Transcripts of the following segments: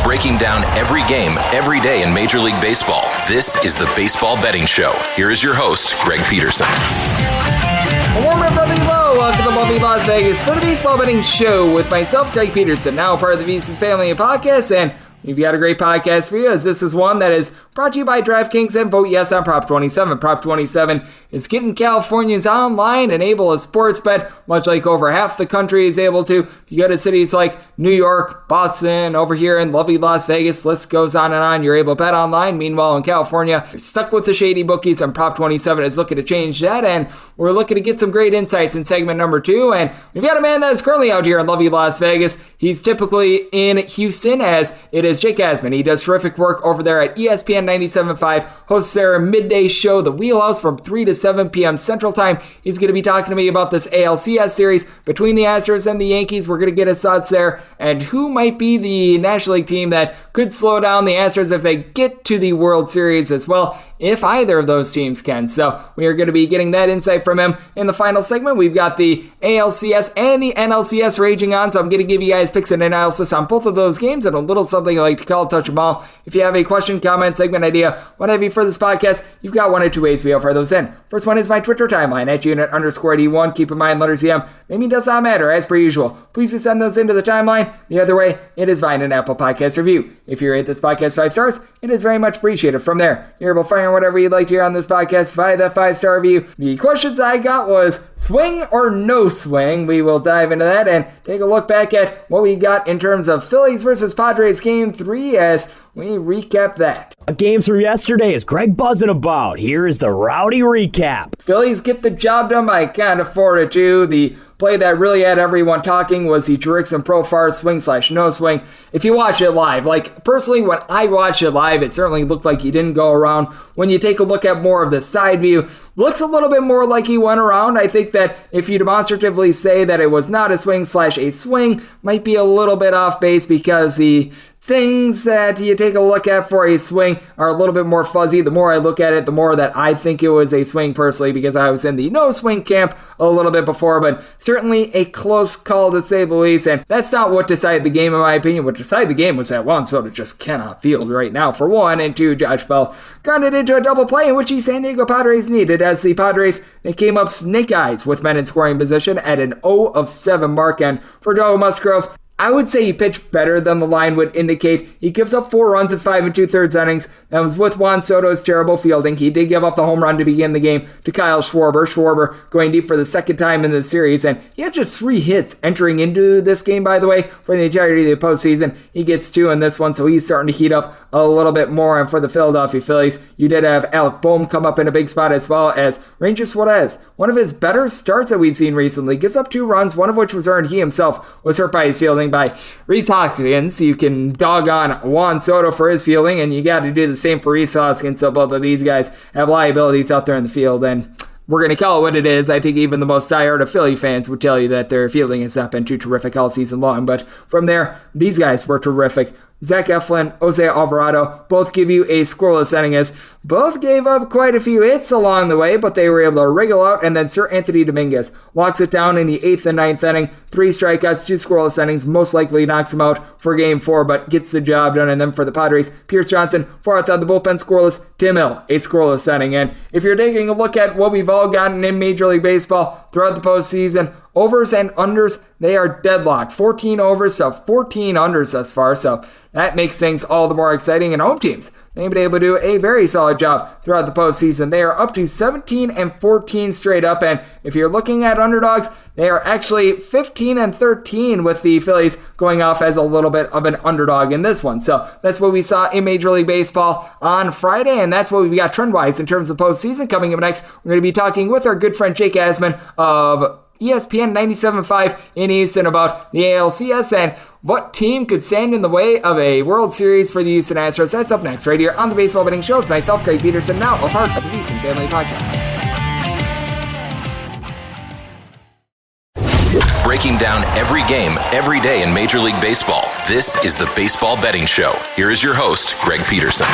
breaking down every game, every day in Major League Baseball. This is the Baseball Betting Show. Here is your host, Greg Peterson. A warm and friendly hello. Welcome to lovely Las Vegas for the Baseball Betting Show with myself, Greg Peterson, now part of the VSiN Family Podcast, and we've got a great podcast for you, as this is one that is brought to you by DraftKings and Vote Yes on Prop 27. Prop 27 is getting Californians online and able to sports bet, much like over half the country is able to. If you go to cities like New York, Boston, over here in lovely Las Vegas, list goes on and on, you're able to bet online. Meanwhile, in California, you're stuck with the shady bookies, and Prop 27 is looking to change that, and we're looking to get some great insights in segment number 2, and we've got a man that is currently out here in lovely Las Vegas. He's typically in Houston, as it is Jake Asman. He does terrific work over there at ESPN975, hosts their midday show, The Wheelhouse, from 3 to 7 p.m. Central Time. He's going to be talking to me about this ALCS series between the Astros and the Yankees. We're going to get his thoughts there, and who might be the National League team that could slow down the Astros if they get to the World Series as well, if either of those teams can. So we are going to be getting that insight from him in the final segment. We've got the ALCS and the NLCS raging on, so I'm going to give you guys picks and analysis on both of those games and a little something I like to call touch them all. If you have a question, comment, segment idea, what have you for this podcast, you've got one or two ways we fire those in. First one is my Twitter timeline at unit_D1. Keep in mind, letters EM. Maybe does not matter, as per usual. Please just send those into the timeline. The other way, it is via an Apple Podcast review. If you rate this podcast 5 stars, it is very much appreciated. From there, you're able to fire whatever you'd like to hear on this podcast via that 5-star review. The questions I got was swing or no swing. We will dive into that and take a look back at what we got in terms of Phillies versus Padres Game 3 as we recap that. Games from yesterday is Greg buzzing about. Here is the rowdy recap. Phillies get the job done by kind of 4-2. The play that really had everyone talking was the Jurickson Profar swing/no swing. If you watch it live, like personally when I watched it live, it certainly looked like he didn't go around. When you take a look at more of the side view, looks a little bit more like he went around. I think that if you demonstratively say that it was not a swing/a swing, might be a little bit off base, because the things that you take a look at for a swing are a little bit more fuzzy. The more I look at it, the more that I think it was a swing personally, because I was in the no swing camp a little bit before, but certainly a close call to say the least, and that's not what decided the game in my opinion. What decided the game was that Juan Soto just cannot field right now, for one, and two, Josh Bell grounded into a double play in which the San Diego Padres needed, as the Padres, they came up snake eyes with men in scoring position at an 0-7 mark, and for Joe Musgrove, I would say he pitched better than the line would indicate. He gives up 4 runs in 5 2/3 innings. That was with Juan Soto's terrible fielding. He did give up the home run to begin the game to Kyle Schwarber. Schwarber going deep for the second time in the series, and he had just 3 hits entering into this game, by the way, for the entirety of the postseason. He gets 2 in this one, so he's starting to heat up a little bit more. And for the Philadelphia Phillies, you did have Alec Boehm come up in a big spot, as well as Ranger Suarez. One of his better starts that we've seen recently. Gives up 2 runs, one of which was earned. He himself was hurt by his fielding by Rhys Hoskins. You can dog on Juan Soto for his fielding, and you got to do the same for Rhys Hoskins. So both of these guys have liabilities out there in the field, and we're going to call it what it is. I think even the most diehard of Philly fans would tell you that their fielding has not been too terrific all season long, but from there, these guys were terrific. Zach Eflin, Jose Alvarado, both give you a scoreless inning, as both gave up quite a few hits along the way, but they were able to wriggle out, and then Sir Anthony Dominguez locks it down in the 8th and 9th inning. 3 strikeouts, 2 scoreless innings, most likely knocks him out for Game 4, but gets the job done. And then for the Padres, Pierce Johnson, 4 outside the bullpen, scoreless. Tim Hill, a scoreless inning. And if you're taking a look at what we've all gotten in Major League Baseball throughout the postseason, overs and unders, they are deadlocked. 14 overs, so 14 unders thus far, so that makes things all the more exciting. And home teams, they've been able to do a very solid job throughout the postseason. They are up to 17-14 straight up, and if you're looking at underdogs, they are actually 15-13, with the Phillies going off as a little bit of an underdog in this one. So that's what we saw in Major League Baseball on Friday, and that's what we've got trend-wise in terms of postseason. Coming up next, we're going to be talking with our good friend Jake Asman of ESPN975 in Houston about the ALCS and what team could stand in the way of a World Series for the Houston Astros. That's up next right here on the Baseball Betting Show with myself, Greg Peterson, now a part of the VSiN Family Podcast. Breaking down every game, every day in Major League Baseball. This is the Baseball Betting Show. Here is your host, Greg Peterson.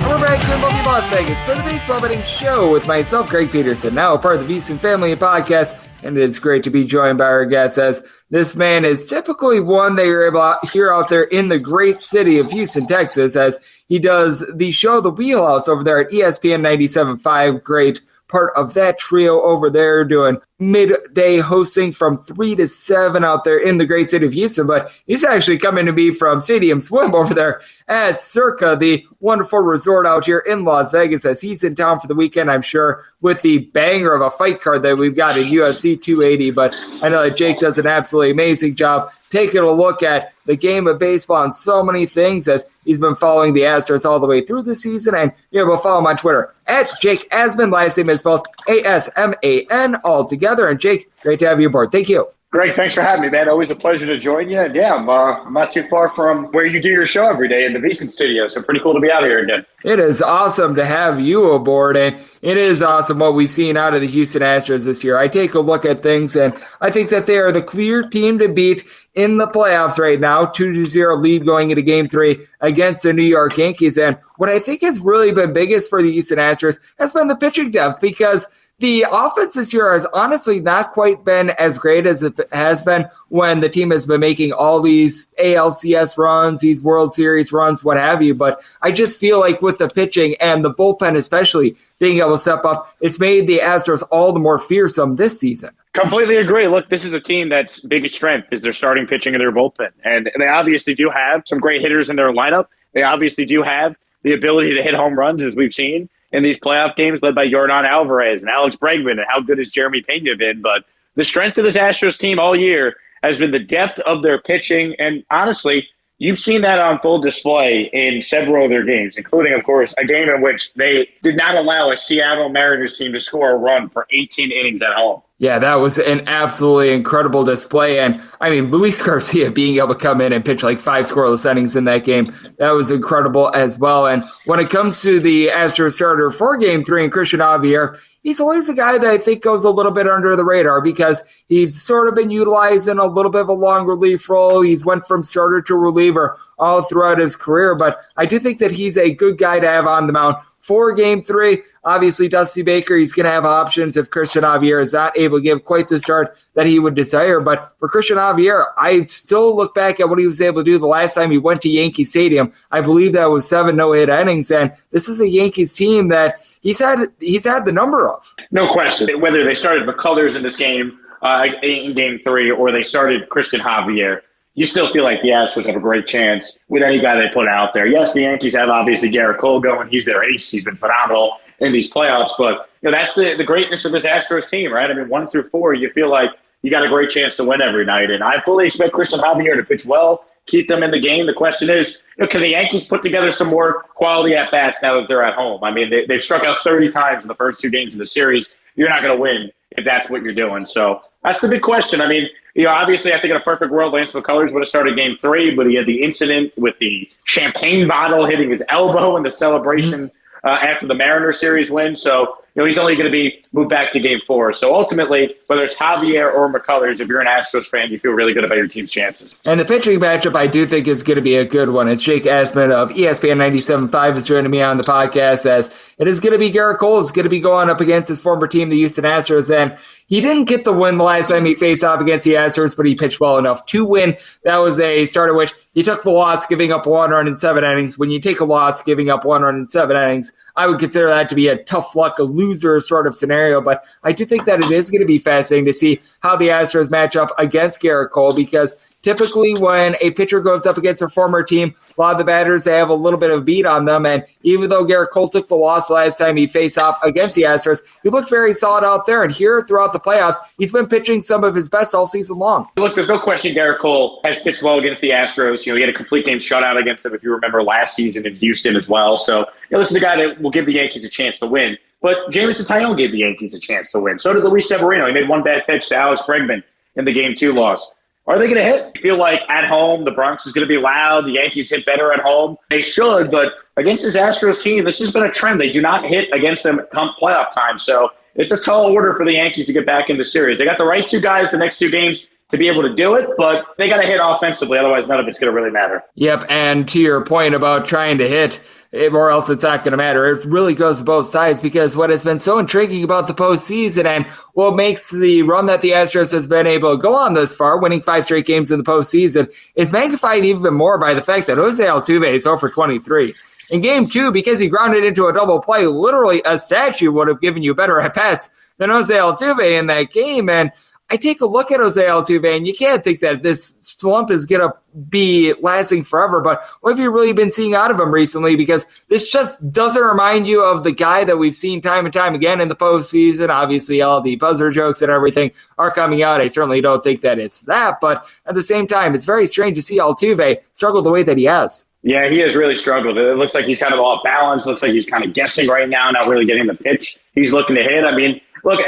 We're back here in lovely Las Vegas for the Baseball Betting Show with myself, Greg Peterson, now a part of the VSiN Family Podcast. and it's great to be joined by our guest, as this man is typically one that you're able to hear out there in the great city of Houston, Texas, as he does the show The Wheelhouse over there at ESPN975. Great part of that trio over there, doing midday hosting from 3 to 7 out there in the great city of Houston. But he's actually coming to me from Stadium Swim over there at Circa, the wonderful resort out here in Las Vegas, as he's in town for the weekend, I'm sure, with the banger of a fight card that we've got in UFC 280. But I know that Jake does an absolutely amazing job taking a look at the game of baseball and so many things, as he's been following the Astros all the way through the season. And you're able to follow him on Twitter at Jake Asman. Last name is spelled ASMAN all together. And Jake, great to have you aboard. Thank you. Greg, thanks for having me, man. Always a pleasure to join you. And yeah, I'm not too far from where you do your show every day in the Beeson studio, so pretty cool to be out here again. It is awesome to have you aboard, and it is awesome what we've seen out of the Houston Astros this year. I take a look at things, and I think that they are the clear team to beat in the playoffs right now. 2-0 lead going into Game 3 against the New York Yankees. And what I think has really been biggest for the Houston Astros has been the pitching depth, because the offense this year has honestly not quite been as great as it has been when the team has been making all these ALCS runs, these World Series runs, what have you. But I just feel like with the pitching and the bullpen especially being able to step up, it's made the Astros all the more fearsome this season. Completely agree. Look, this is a team that's biggest strength is their starting pitching and their bullpen. And they obviously do have some great hitters in their lineup. They obviously do have the ability to hit home runs, as we've seen in these playoff games, led by Yordan Alvarez and Alex Bregman, and how good has Jeremy Pena been. But the strength of this Astros team all year has been the depth of their pitching, and honestly, you've seen that on full display in several of their games, including, of course, a game in which they did not allow a Seattle Mariners team to score a run for 18 innings at home. Yeah, that was an absolutely incredible display. And, I mean, Luis Garcia being able to come in and pitch like 5 scoreless innings in that game, that was incredible as well. And when it comes to the Astros starter for Game 3 and Christian Javier, he's always a guy that I think goes a little bit under the radar, because he's sort of been utilized in a little bit of a long relief role. He's went from starter to reliever all throughout his career. But I do think that he's a good guy to have on the mound for Game 3. Obviously, Dusty Baker, he's going to have options if Christian Javier is not able to give quite the start that he would desire. But for Christian Javier, I still look back at what he was able to do the last time he went to Yankee Stadium. I believe that was 7 no-hit innings, and this is a Yankees team that he's had the number of. No question. Whether they started McCullers in this game, in Game 3, or they started Christian Javier, you still feel like the Astros have a great chance with any guy they put out there. Yes, the Yankees have obviously Garrett Cole going. He's their ace. He's been phenomenal in these playoffs. But that's the greatness of this Astros team, right? I mean, 1 through 4, you feel like you got a great chance to win every night. And I fully expect Christian Javier to pitch well, keep them in the game. The question is, can the Yankees put together some more quality at-bats now that they're at home? I mean, they've struck out 30 times in the first 2 games of the series. You're not going to win if that's what you're doing. So that's the big question. I mean, obviously, I think in a perfect world, Lance McCullers would have started Game 3, but he had the incident with the champagne bottle hitting his elbow in the celebration after the Mariners series win. So, he's only going to be moved back to Game 4. So ultimately, whether it's Javier or McCullers, if you're an Astros fan, you feel really good about your team's chances. And the pitching matchup, I do think, is going to be a good one. It's Jake Asman of ESPN975 is joining me on the podcast, as it is going to be Garrett Cole is going to be going up against his former team, the Houston Astros. And he didn't get the win the last time he faced off against the Astros, but he pitched well enough to win. That was a start at which he took the loss, giving up 1 run in 7 innings. When you take a loss, giving up 1 run in 7 innings, I would consider that to be a tough luck, a loser sort of scenario. But I do think that it is going to be fascinating to see how the Astros match up against Garrett Cole, because typically when a pitcher goes up against a former team, a lot of the batters, they have a little bit of beat on them. And even though Garrett Cole took the loss last time he faced off against the Astros, he looked very solid out there. And here throughout the playoffs, he's been pitching some of his best all season long. Look, there's no question Garrett Cole has pitched well against the Astros. He had a complete game shutout against them, if you remember, last season in Houston as well. So this is a guy that will give the Yankees a chance to win. But Jameson Taillon gave the Yankees a chance to win. So did Luis Severino. He made 1 bad pitch to Alex Bregman in the Game 2 loss. Are they going to hit? I feel like at home, the Bronx is going to be loud. The Yankees hit better at home. They should, but against this Astros team, this has been a trend. They do not hit against them come playoff time. So it's a tall order for the Yankees to get back in the series. They got the right 2 guys the next 2 games. to be able to do it, but they got to hit offensively. Otherwise, none of it's going to really matter. Yep, and to your point about trying to hit, or else it's not going to matter. It really goes to both sides, because what has been so intriguing about the postseason and what makes the run that the Astros has been able to go on this far, winning 5 straight games in the postseason, is magnified even more by the fact that Jose Altuve is 0 for 23. In Game 2, because he grounded into a double play, literally a statue would have given you better at-bats than Jose Altuve in that game. And I take a look at Jose Altuve, and you can't think that this slump is going to be lasting forever. But what have you really been seeing out of him recently? Because this just doesn't remind you of the guy that we've seen time and time again in the postseason. Obviously, all the buzzer jokes and everything are coming out. I certainly don't think that it's that. But at the same time, it's very strange to see Altuve struggle the way that he has. Yeah, he has really struggled. It looks like he's kind of off balance. Looks like he's kind of guessing right now, not really getting the pitch he's looking to hit. I mean, look,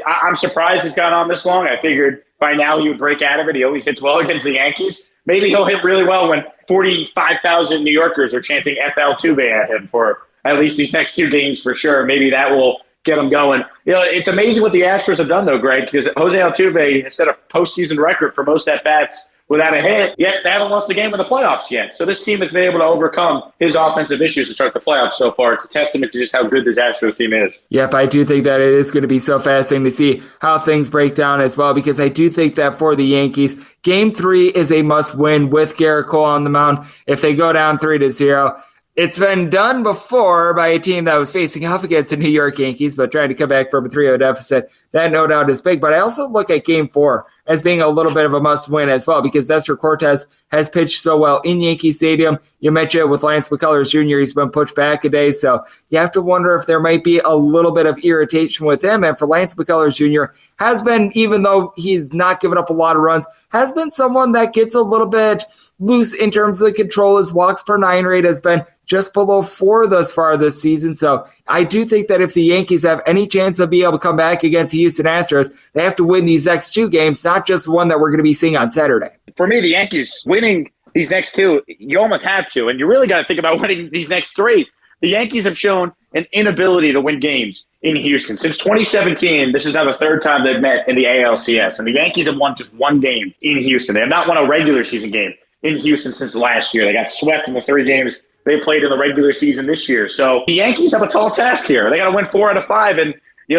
I'm surprised it's gone on this long. I figured by now he would break out of it. He always hits well against the Yankees. Maybe he'll hit really well when 45,000 New Yorkers are chanting FL Tuve at him for at least these next 2 games for sure. Maybe that will get him going. You know, it's amazing what the Astros have done, though, Greg, because Jose Altuve has set a postseason record for most at-bats without a hit, yet they haven't lost a game in the playoffs yet. So this team has been able to overcome his offensive issues to start the playoffs so far. It's a testament to just how good this Astros team is. Yep, I do think that it is going to be so fascinating to see how things break down as well, because I do think that for the Yankees, Game 3 is a must-win with Garrett Cole on the mound. If they go down 3-0, it's been done before by a team that was facing off against the New York Yankees, but trying to come back from a 3-0 deficit. That no doubt is big. But I also look at Game 4 as being a little bit of a must-win as well, because Nestor Cortes has pitched so well in Yankee Stadium. You mentioned it with Lance McCullers Jr., he's been pushed back a day, so you have to wonder if there might be a little bit of irritation with him. And for Lance McCullers Jr., has been, even though he's not given up a lot of runs, has been someone that gets a little bit loose in terms of the control. His walks per 9 rate has been just below 4 thus far this season. So I do think that if the Yankees have any chance of being able to come back against the Houston Astros, they have to win these next 2 games, not just the one that we're going to be seeing on Saturday. For me, the Yankees winning these next 2, you almost have to, and you really got to think about winning these next 3. The Yankees have shown an inability to win games in Houston. Since 2017, this is now the 3rd time they've met in the ALCS, and the Yankees have won just 1 game in Houston. They have not won a regular season game in Houston since last year. They got swept in the 3 games they played in the regular season this year. So the Yankees have a tall task here. They got to win 4 out of 5, and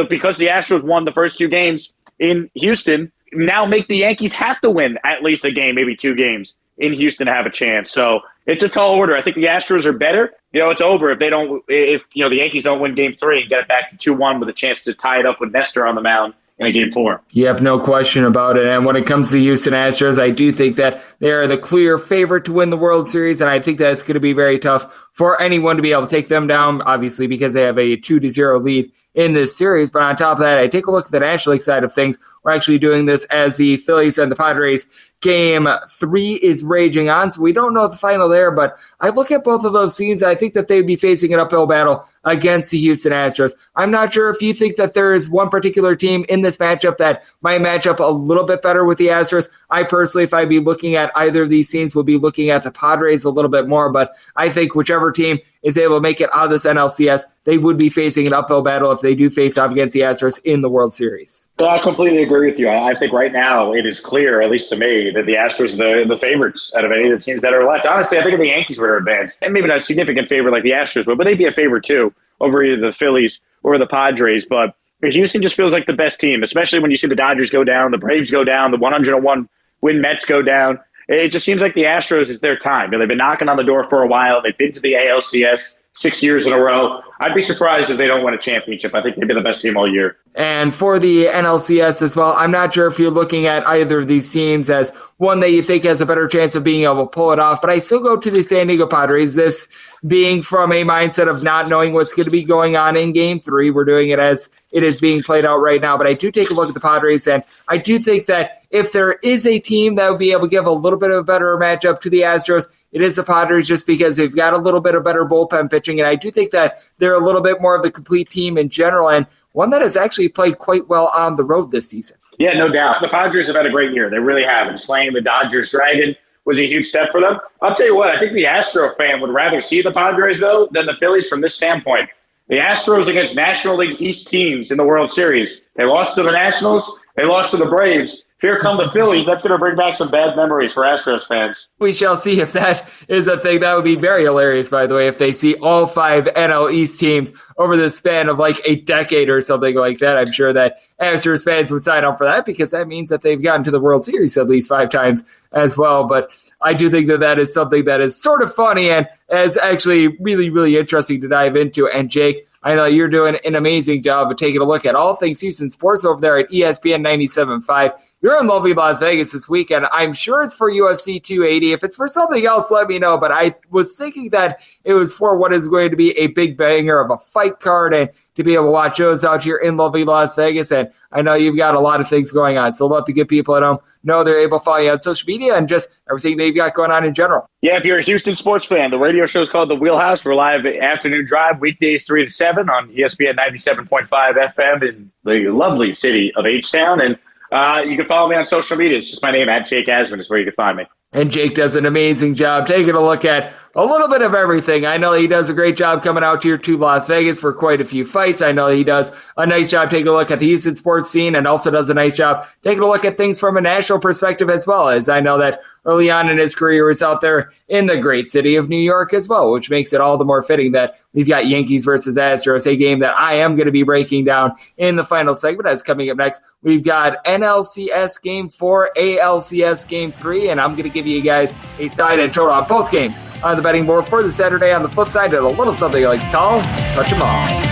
because the Astros won the first 2 games in Houston, now make the Yankees have to win at least a game, maybe 2 games in Houston to have a chance. So it's a tall order. I think the Astros are better. It's over if the Yankees don't win Game 3 and get it back to 2-1 with a chance to tie it up with Nestor on the mound in Game 4. Yep, no question about it. And when it comes to the Houston Astros, I do think that they are the clear favorite to win the World Series, and I think that it's going to be very tough for anyone to be able to take them down, obviously, because they have a 2-0 lead in this series. But on top of that, I take a look at the National League side of things. We're actually doing this as the Phillies and the Padres Game 3 is raging on, so we don't know the final there, but I look at both of those teams, I think that they'd be facing an uphill battle against the Houston Astros. I'm not sure if you think that there is one particular team in this matchup that might match up a little bit better with the Astros. I personally, if I'd be looking at either of these teams, would be looking at the Padres a little bit more, but I think whichever team is able to make it out of this NLCS, they would be facing an uphill battle if they do face off against the Astros in the World Series. Well, I completely agree with you. I think right now it is clear, at least to me, that the Astros are the favorites out of any of the teams that are left. Honestly, I think if the Yankees were to advance, and maybe not a significant favorite like the Astros would, but they'd be a favorite too over either the Phillies or the Padres. But Houston just feels like the best team, especially when you see the Dodgers go down, the Braves go down, the 101 win Mets go down. It just seems like the Astros is their time. They've been knocking on the door for a while. They've been to the ALCS 6 years in a row. I'd be surprised if they don't win a championship. I think they've been the best team all year. And for the NLCS as well, I'm not sure if you're looking at either of these teams as one that you think has a better chance of being able to pull it off, but I still go to the San Diego Padres, this being from a mindset of not knowing what's going to be going on in Game 3. We're doing it as it is being played out right now, but I do take a look at the Padres, and I do think that if there is a team that would be able to give a little bit of a better matchup to the Astros, it is the Padres, just because they've got a little bit of better bullpen pitching, and I do think that they're a little bit more of the complete team in general, and one that has actually played quite well on the road this season. Yeah, no doubt. The Padres have had a great year. They really have. And slaying the Dodgers dragon was a huge step for them. I'll tell you what, I think the Astro fan would rather see the Padres, though, than the Phillies from this standpoint. The Astros against National League East teams in the World Series. They lost to the Nationals. They lost to the Braves. Here come the Phillies. That's going to bring back some bad memories for Astros fans. We shall see if that is a thing. That would be very hilarious, by the way, if they see all 5 NL East teams over the span of like a decade or something like that. I'm sure that Astros fans would sign up for that because that means that they've gotten to the World Series at least 5 times as well. But I do think that is something that is sort of funny and is actually really, really interesting to dive into. And Jake, I know you're doing an amazing job of taking a look at all things Houston sports over there at ESPN975. You're in lovely Las Vegas this weekend. I'm sure it's for UFC 280. If it's for something else, let me know. But I was thinking that it was for what is going to be a big banger of a fight card and to be able to watch those out here in lovely Las Vegas. And I know you've got a lot of things going on. So I'd love to get people at home know they're able to follow you on social media and just everything they've got going on in general. Yeah, if you're a Houston sports fan, the radio show is called The Wheelhouse. We're live at afternoon drive, weekdays 3 to 7 on ESPN 97.5 FM in the lovely city of H-Town. And you can follow me on social media. It's just my name, at Jake Asman is where you can find me. And Jake does an amazing job taking a look at a little bit of everything. I know he does a great job coming out here to Las Vegas for quite a few fights. I know he does a nice job taking a look at the Houston sports scene and also does a nice job taking a look at things from a national perspective as well. As I know that early on in his career was out there in the great city of New York as well, which makes it all the more fitting that we've got Yankees versus Astros, a game that I am going to be breaking down in the final segment. As coming up next, we've got NLCS Game 4, ALCS Game 3, and I'm going to give you guys a side and total on both games on the betting board for the Saturday. On the flip side, a little something I like to call Touch 'em All.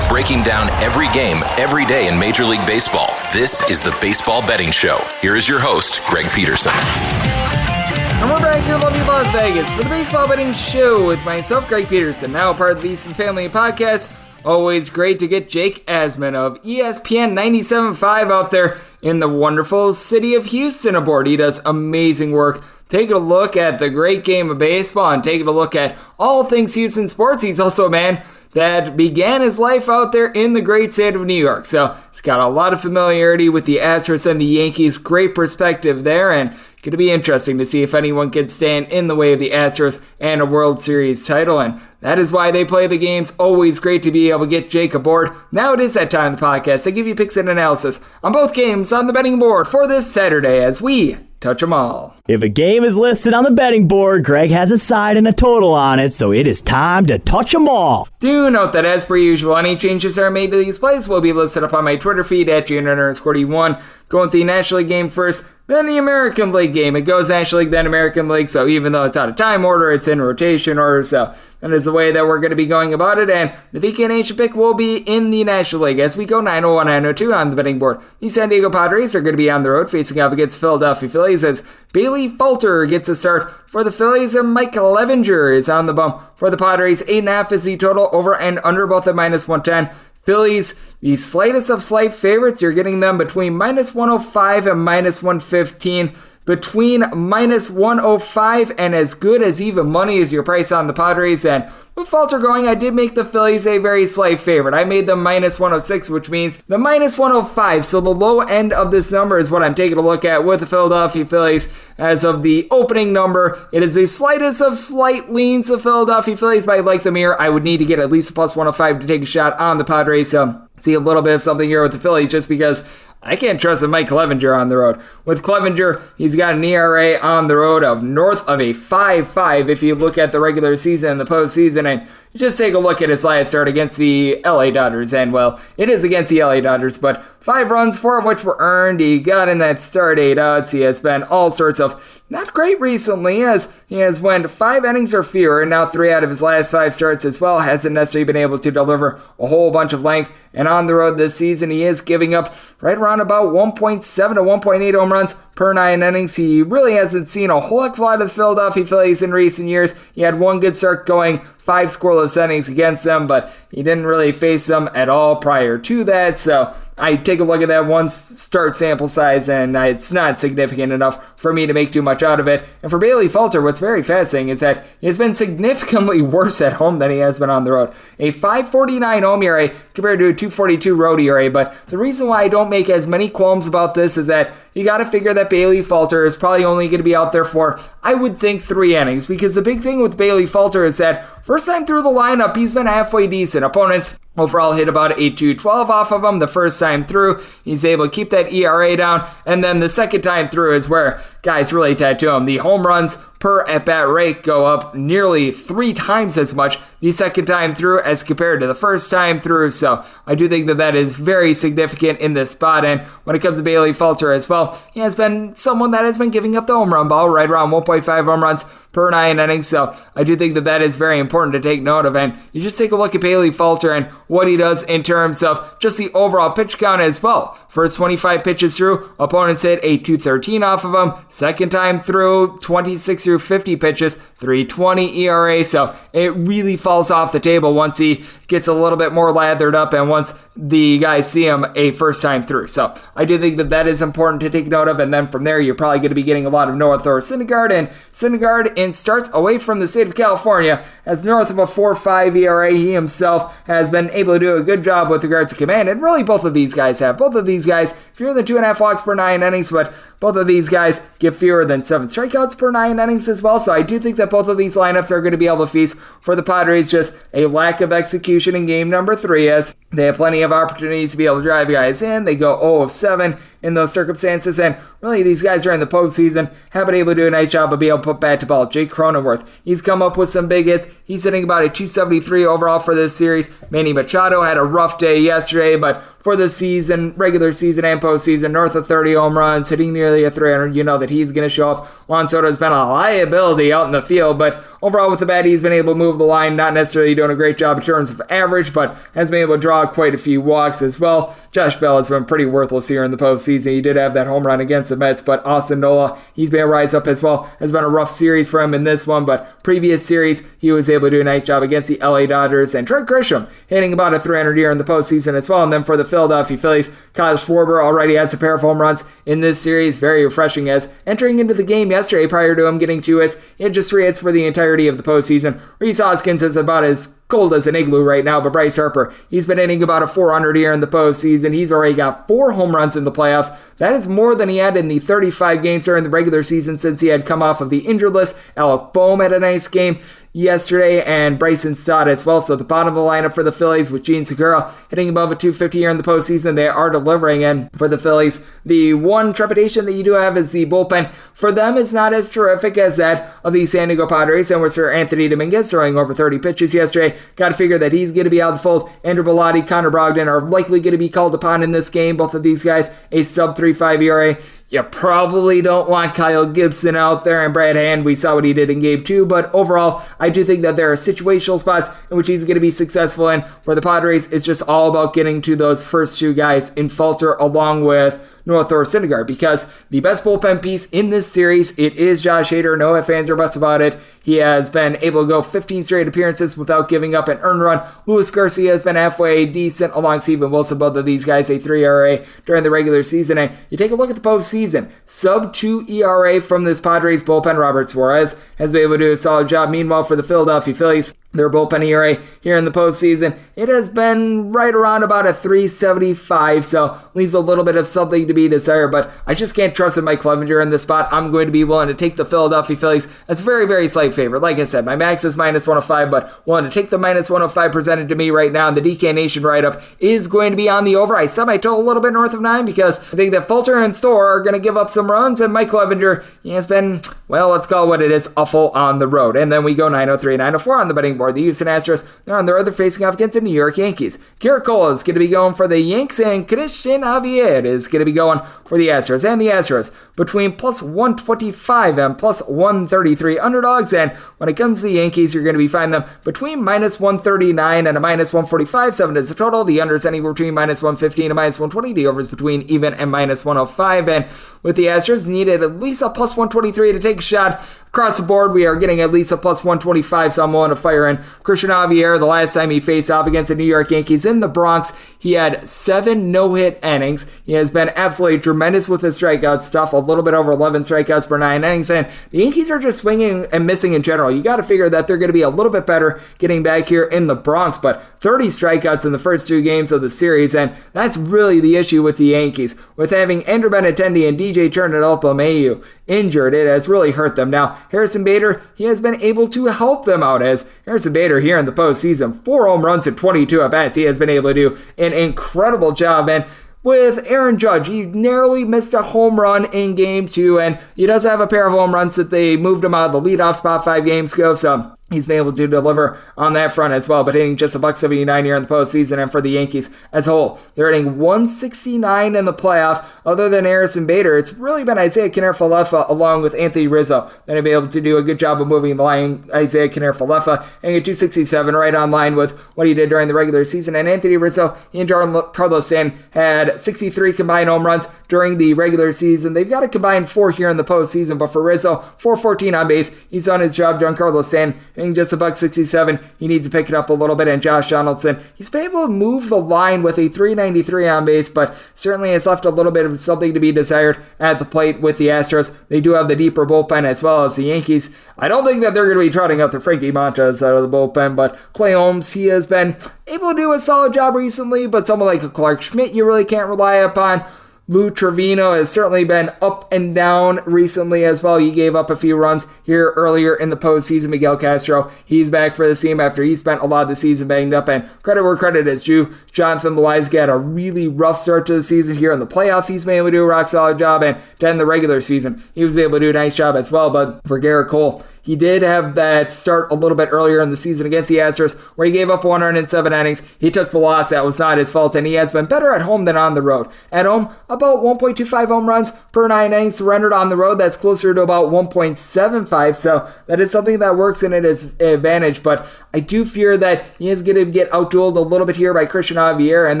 Breaking down every game, every day in Major League Baseball. This is the Baseball Betting Show. Here is your host, Greg Peterson. And we're back here in lovely Las Vegas for the Baseball Betting Show with myself, Greg Peterson, now part of the Easton Family Podcast. Always great to get Jake Asman of ESPN975 out there in the wonderful city of Houston aboard. He does amazing work taking a look at the great game of baseball and taking a look at all things Houston sports. He's also a man that began his life out there in the great state of New York. So he's got a lot of familiarity with the Astros and the Yankees. Great perspective there, and going to be interesting to see if anyone can stand in the way of the Astros and a World Series title. And that is why they play the games. Always great to be able to get Jake aboard. Now it is that time of the podcast. I give you picks and analysis on both games on the betting board for this Saturday as we touch them all. If a game is listed on the betting board, Greg has a side and a total on it, so it is time to touch them all. Do note that as per usual, any changes that are made to these plays will be listed up on my Twitter feed at @Junior_D1. Going through the National League game first, then the American League game. It goes National League, then American League, so even though it's out of time order, it's in rotation order, so that is the way that we're going to be going about it, and the VKNH pick will be in the National League as we go 901, 902 on the betting board. The San Diego Padres are going to be on the road facing off against Philadelphia Phillies as Bailey Falter gets a start for the Phillies, and Mike Clevinger is on the bump for the Padres. 8.5 is the total, over and under both at -110. Phillies, the slightest of slight favorites. You're getting them between -105 and -115. Between -105 and as good as even money is your price on the Padres. And with Falter going, I did make the Phillies a very slight favorite. I made them -106, which means the -105. So the low end of this number is what I'm taking a look at with the Philadelphia Phillies. As of the opening number, it is the slightest of slight leans of Philadelphia Phillies, but I like them here. I would need to get at least a +105 to take a shot on the Padres. See a little bit of something here with the Phillies just because I can't trust Mike Clevinger on the road. With Clevinger, he's got an ERA on the road of north of a 5.5 if you look at the regular season and the postseason. And you just take a look at his last start against the LA Dodgers. And, well, it is against the LA Dodgers, but 5 runs, 4 of which were earned. He got in that start 8 outs. He has been all sorts of not great recently, as he has went 5 innings or fewer, and now 3 out of his last 5 starts as well. Hasn't necessarily been able to deliver a whole bunch of length. And on the road this season, he is giving up right around about 1.7 to 1.8 home runs per 9 innings. He really hasn't seen a whole heck of a lot of the Philadelphia Phillies in recent years. He had 1 good start going, 5 scoreless innings against them, but he didn't really face them at all prior to that. So I take a look at that 1 start sample size, and it's not significant enough for me to make too much out of it. And for Bailey Falter, what's very fascinating is that he has been significantly worse at home than he has been on the road. A 5.49 home ERA compared to a 2.42 road ERA. But the reason why I don't make as many qualms about this is that you got to figure that Bailey Falter is probably only going to be out there for, I would think, 3 innings. Because the big thing with Bailey Falter is that first time through the lineup, he's been halfway decent. Opponents Overall, hit about a 2.12 off of him the first time through. He's able to keep that ERA down. And then the second time through is where guys really tattoo him. The home runs per at-bat rate go up nearly 3 times as much the second time through as compared to the first time through. So I do think that is very significant in this spot. And when it comes to Bailey Falter as well, he has been someone that has been giving up the home run ball right around 1.5 home runs per 9 innings. So I do think that is very important to take note of. And you just take a look at Bailey Falter and what he does in terms of just the overall pitch count as well. First 25 pitches through, opponents hit a 213 off of him. Second time through, 26 through 50 pitches, 3.20 ERA. So it really falls off the table once he gets a little bit more lathered up and once the guys see him a first time through. So I do think that is important to take note of. And then from there, you're probably going to be getting a lot of Noah Thor Syndergaard. And Syndergaard in starts away from the state of California has north of a 4.5 ERA. He himself has been able to do a good job with regards to command. And really both of these guys have. Both of these guys fewer than 2.5 walks per 9 innings, but both of these guys give fewer than 7 strikeouts per 9 innings as well. So I do think that both of these lineups are going to be able to feast for the Padres. Just a lack of execution in game number 3 as they have plenty of opportunities to be able to drive guys in. They go 0 of 7 in those circumstances, and really these guys are in the postseason have been able to do a nice job of being able to put bat to ball. Jake Cronenworth, he's come up with some big hits. He's hitting about a 273 overall for this series. Manny Machado had a rough day yesterday, but for the season, regular season and postseason, north of 30 home runs, hitting nearly a 300. You know that he's going to show up. Juan Soto has been a liability out in the field, but overall with the bat, he's been able to move the line, not necessarily doing a great job in terms of average, but has been able to draw quite a few walks as well. Josh Bell has been pretty worthless here in the postseason. He did have that home run against the Mets, but Austin Nola, he's been a rise up as well. Has been a rough series for him in this one, but previous series, he was able to do a nice job against the LA Dodgers. And Trent Grisham hitting about a 300 year in the postseason as well. And then for the Philadelphia Phillies, Kyle Schwarber already has a pair of home runs in this series. Very refreshing as entering into the game yesterday prior to him getting 2 hits, he had just 3 hits for the entirety of the postseason. Rhys Hoskins is about as cold as an igloo right now, but Bryce Harper, he's been hitting about a 400 here in the postseason. He's already got 4 home runs in the playoffs. That is more than he had in the 35 games during the regular season since he had come off of the injured list. Alec Boehm had a nice game yesterday, and Bryson Stott as well. So the bottom of the lineup for the Phillies with Gene Segura hitting above a 250 here in the postseason. They are delivering, and for the Phillies, the one trepidation that you do have is the bullpen. For them, it's not as terrific as that of the San Diego Padres, and with Sir Anthony Dominguez throwing over 30 pitches yesterday. Got to figure that he's going to be out of the fold. Andrew Bellotti, Connor Brogdon are likely going to be called upon in this game. Both of these guys, a sub 3.5 ERA. You probably don't want Kyle Gibson out there, and Brad Hand, we saw what he did in game 2, but overall, I do think that there are situational spots in which he's going to be successful in. For the Padres, it's just all about getting to those first 2 guys in Falter along with Noah Thor Syndergaard, because the best bullpen piece in this series, it is Josh Hader. No ifs, ands, or buts about it. He has been able to go 15 straight appearances without giving up an earned run. Luis Garcia has been halfway decent along Steven Wilson. Both of these guys a 3 ERA during the regular season. And you take a look at the postseason, sub 2 ERA from this Padres bullpen. Robert Suarez has been able to do a solid job. Meanwhile, for the Philadelphia Phillies, their bullpen ERA here in the postseason, it has been right around about a 3.75, so leaves a little bit of something to be desired, but I just can't trust in Mike Clevenger in this spot. I'm going to be willing to take the Philadelphia Phillies. That's very, very slight favorite. Like I said, my max is minus 105, but willing to take the minus 105 presented to me right now, and the DK Nation write-up is going to be on the over. I set my total a little bit north of 9 because I think that Falter and Thor are going to give up some runs, and Mike Clevenger, he has been, well, let's call it what it is, awful on the road. And then we go 903, 904 on the betting board. The Houston Astros, they're on their other facing off against the New York Yankees. Garrett Cole is going to be going for the Yanks, and Christian Javier is going to be going for the Astros. And the Astros between plus 125 and plus 133 underdogs. And when it comes to the Yankees, you're going to be finding them between minus 139 and a minus 145. 7 is the total. The unders anywhere between minus 115 and minus 120. The overs between even and minus 105. And with the Astros, needed at least a plus 123 to take a shot. Across the board, we are getting at least a plus 125, so I'm willing to fire in Christian Javier. The last time he faced off against the New York Yankees in the Bronx, he had 7 no-hit innings. He has been absolutely tremendous with his strikeout stuff, a little bit over 11 strikeouts per 9 innings, and the Yankees are just swinging and missing in general. You got to figure that they're going to be a little bit better getting back here in the Bronx, but 30 strikeouts in the first 2 games of the series, and that's really the issue with the Yankees. With having Andrew Benintendi and DJ Turner-Mayu injured, it has really hurt them. Now, Harrison Bader, he has been able to help them out, as Harrison Bader here in the postseason, 4 home runs and 22 at-bats. He has been able to do an incredible job, and with Aaron Judge, he narrowly missed a home run in Game 2, and he does have a pair of home runs that they moved him out of the leadoff spot 5 games ago, so he's been able to deliver on that front as well, but hitting just a $179 here in the postseason. And for the Yankees as a whole, they're hitting 169 in the playoffs. Other than Harrison Bader, it's really been Isaiah Kiner-Falefa along with Anthony Rizzo that have been able to do a good job of moving the line. Isaiah Kiner-Falefa hitting a 267, right on line with what he did during the regular season. And Anthony Rizzo, he and Carlos Stanton had 63 combined home runs during the regular season. They've got a combined 4 here in the postseason, but for Rizzo, 414 on base. He's done his job. Giancarlo Stanton hitting just a $167. He needs to pick it up a little bit. And Josh Donaldson, he's been able to move the line with a 393 on base, but certainly has left a little bit of something to be desired at the plate with the Astros. They do have the deeper bullpen as well as the Yankees. I don't think that they're going to be trotting out the Frankie Montas out of the bullpen, but Clay Holmes, he has been able to do a solid job recently, but someone like a Clark Schmidt, you really can't rely upon. Lou Trevino has certainly been up and down recently as well. He gave up a few runs here earlier in the postseason. Miguel Castro, he's back for the team after he spent a lot of the season banged up, and credit where credit is due. Jonathan Loáisiga had a really rough start to the season here in the playoffs. He's been able to do a rock solid job, and to end the regular season, he was able to do a nice job as well. But for Garrett Cole, he did have that start a little bit earlier in the season against the Astros where he gave up 107 innings. He took the loss. That was not his fault, and he has been better at home than on the road. At home, about 1.25 home runs per 9 innings surrendered. On the road, that's closer to about 1.75, so that is something that works in his advantage, but I do fear that he is going to get outdueled a little bit here by Christian Javier, and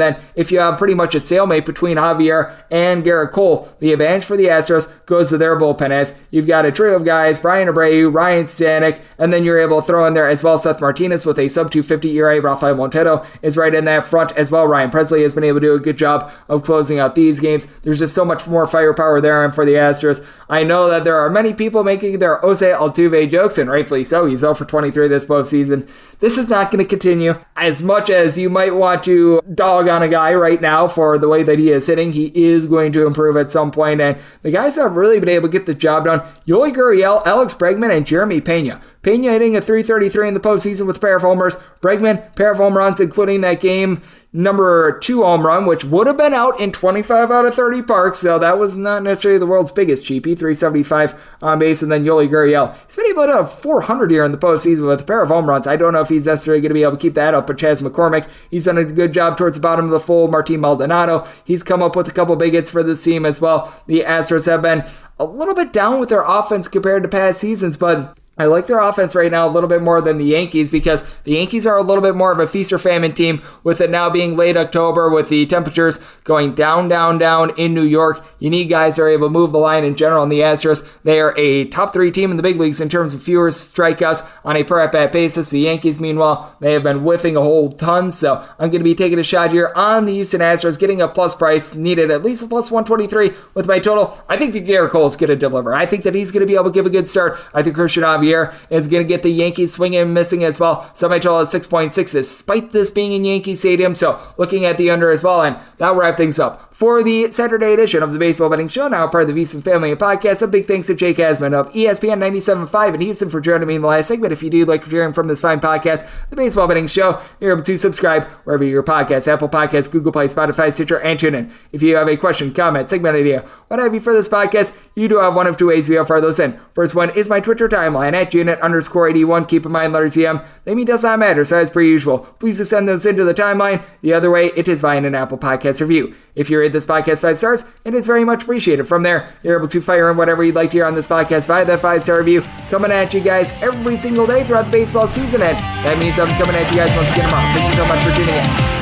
then if you have pretty much a stalemate between Javier and Garrett Cole, the advantage for the Astros goes to their bullpen, as you've got a trio of guys, Brian Abreu, Ryan Stanek, and then you're able to throw in there as well Seth Martinez with a sub-250 ERA. Rafael Montero is right in that front as well. Ryan Presley has been able to do a good job of closing out these games. There's just so much more firepower there, and for the Astros, I know that there are many people making their Jose Altuve jokes, and rightfully so. He's 0 for 23 this postseason. This is not going to continue. As much as you might want to dog on a guy right now for the way that he is hitting, he is going to improve at some point, and the guys have really been able to get the job done. Yoli Gurriel, Alex Bregman, and Jeremy Pena. Pena hitting a 333 in the postseason with a pair of homers. Bregman, pair of home runs, including that game number 2 home run, which would have been out in 25 out of 30 parks, so that was not necessarily the world's biggest cheapie. 375 on base, and then Yoli Gurriel. He's been able to have 400 here in the postseason with a pair of home runs. I don't know if he's necessarily going to be able to keep that up, but Chas McCormick, he's done a good job towards the bottom of the fold. Martin Maldonado, he's come up with a couple big hits for this team as well. The Astros have been a little bit down with their offense compared to past seasons, but I like their offense right now a little bit more than the Yankees, because the Yankees are a little bit more of a feast or famine team, with it now being late October, with the temperatures going down in New York. You need guys that are able to move the line in general. And the Astros, they are a top 3 team in the big leagues in terms of fewer strikeouts on a per at-bat basis. The Yankees, meanwhile, they have been whiffing a whole ton, so I'm going to be taking a shot here on the Houston Astros, getting a plus price, needed at least a plus 123 with my total. I think that Garrett Cole is going to deliver. I think that he's going to be able to give a good start. I think Christian Javier is going to get the Yankees swinging and missing as well. Semi-total at 6.6 despite this being in Yankee Stadium, so looking at the under as well, and that'll wrap things up for the Saturday edition of the Baseball Betting Show, now part of the VSiN family and podcast. A big thanks to Jake Asman of ESPN975 in Houston for joining me in the last segment. If you do like hearing from this fine podcast, the Baseball Betting Show, you're able to subscribe wherever your podcasts, Apple Podcasts, Google Play, Spotify, Stitcher, and TuneIn. If you have a question, comment, segment idea, what have you for this podcast, you do have one of 2 ways we have fire those in. First one is my Twitter timeline at Janet_81. Keep in mind, letters EM. They mean does not matter, so as per usual, please just send those into the timeline. The other way, it is via an Apple Podcast review. If you rate this podcast 5 stars, it is very much appreciated. From there, you're able to fire in whatever you'd like to hear on this podcast via that 5-star review, coming at you guys every single day throughout the baseball season, and that means I'm coming at you guys once again tomorrow. Thank you so much for tuning in.